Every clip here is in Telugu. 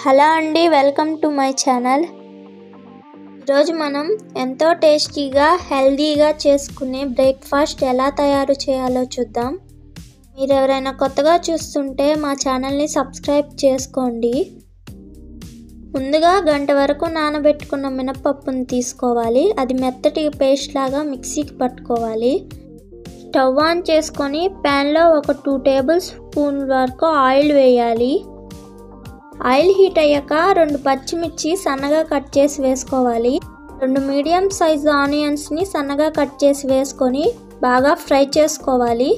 హలో అండి, వెల్కమ్ టు మై ఛానల్. ఈరోజు మనం ఎంతో టేస్టీగా హెల్దీగా చేసుకునే బ్రేక్ఫాస్ట్ ఎలా తయారు చేయాలో చూద్దాం. మీరు ఎవరైనా కొత్తగా చూస్తుంటే మా ఛానల్ని సబ్స్క్రైబ్ చేసుకోండి. ముందుగా గంట వరకు నానబెట్టుకున్న మినపప్పును తీసుకోవాలి. అది మెత్తటి పేస్ట్ లాగా మిక్సీకి పట్టుకోవాలి. స్టవ్ ఆన్ చేసుకొని ప్యాన్లో ఒక 2 టేబుల్ స్పూన్ వరకు ఆయిల్ వేయాలి. ఆయిల్ హీట్ అయ్యాక 2 పచ్చిమిర్చి సన్నగా కట్ చేసి వేసుకోవాలి. 2 మీడియం సైజు ఆనియన్స్ని సన్నగా కట్ చేసి వేసుకొని బాగా ఫ్రై చేసుకోవాలి.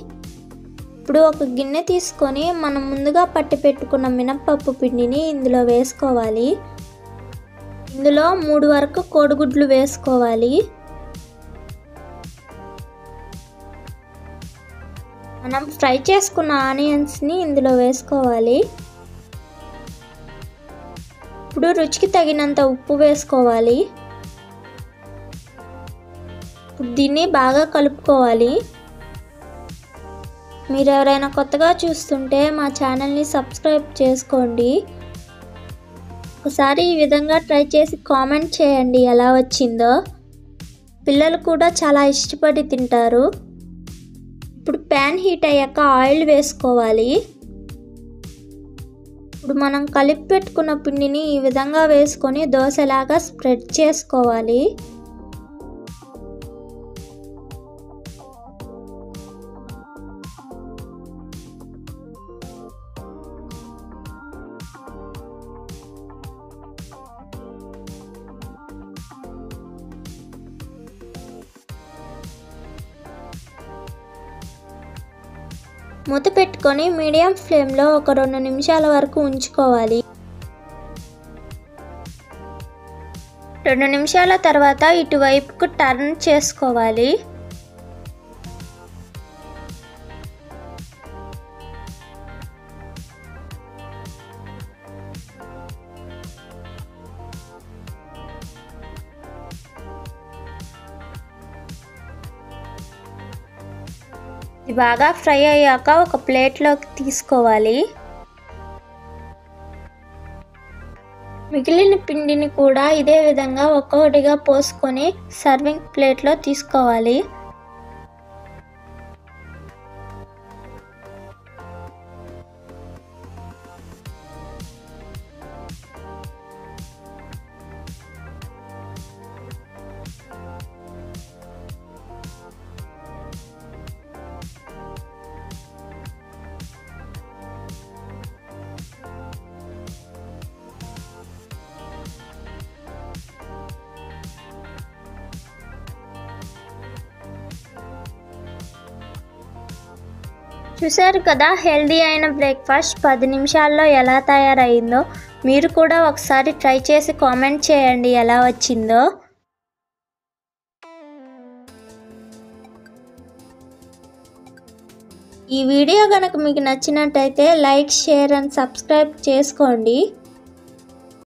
ఇప్పుడు ఒక గిన్నె తీసుకొని మనం ముందుగా పట్టి పెట్టుకున్న మినపప్పు పిండిని ఇందులో వేసుకోవాలి. ఇందులో 3 వరకు కోడిగుడ్లు వేసుకోవాలి. మనం ఫ్రై చేసుకున్న ఆనియన్స్ని ఇందులో వేసుకోవాలి. ఇప్పుడు రుచికి తగినంత ఉప్పు వేసుకోవాలి. దీన్ని బాగా కలుపుకోవాలి. మీరు ఎవరైనా కొత్తగా చూస్తుంటే మా ఛానల్ని సబ్స్క్రైబ్ చేసుకోండి. ఒకసారి ఈ విధంగా ట్రై చేసి కామెంట్ చేయండి ఎలా వచ్చిందో. పిల్లలు కూడా చాలా ఇష్టపడి తింటారు. ఇప్పుడు ప్యాన్ హీట్ అయ్యాక ఆయిల్ వేసుకోవాలి. ఇప్పుడు మనం కలిపి పెట్టుకున్న పిండిని ఈ విధంగా వేసుకొని దోశలాగా స్ప్రెడ్ చేసుకోవాలి. మూత పెట్టుకొని మీడియం ఫ్లేమ్లో ఒక 2 నిమిషాల వరకు ఉంచుకోవాలి. 2 నిమిషాల తర్వాత ఇటువైపుకు టర్న్ చేసుకోవాలి. ఇది బాగా ఫ్రై అయ్యాక ఒక ప్లేట్లోకి తీసుకోవాలి. మిగిలిన పిండిని కూడా ఇదే విధంగా ఒక్కొక్కటిగా పోసుకొని సర్వింగ్ ప్లేట్లో తీసుకోవాలి. చూశారు కదా, హెల్దీ అయిన బ్రేక్ఫాస్ట్ 10 నిమిషాల్లో ఎలా తయారైందో. మీరు కూడా ఒకసారి ట్రై చేసి కామెంట్ చేయండి ఎలా వచ్చిందో. ఈ వీడియో కనుక మీకు నచ్చినట్టయితే లైక్, షేర్ అండ్ సబ్స్క్రైబ్ చేసుకోండి.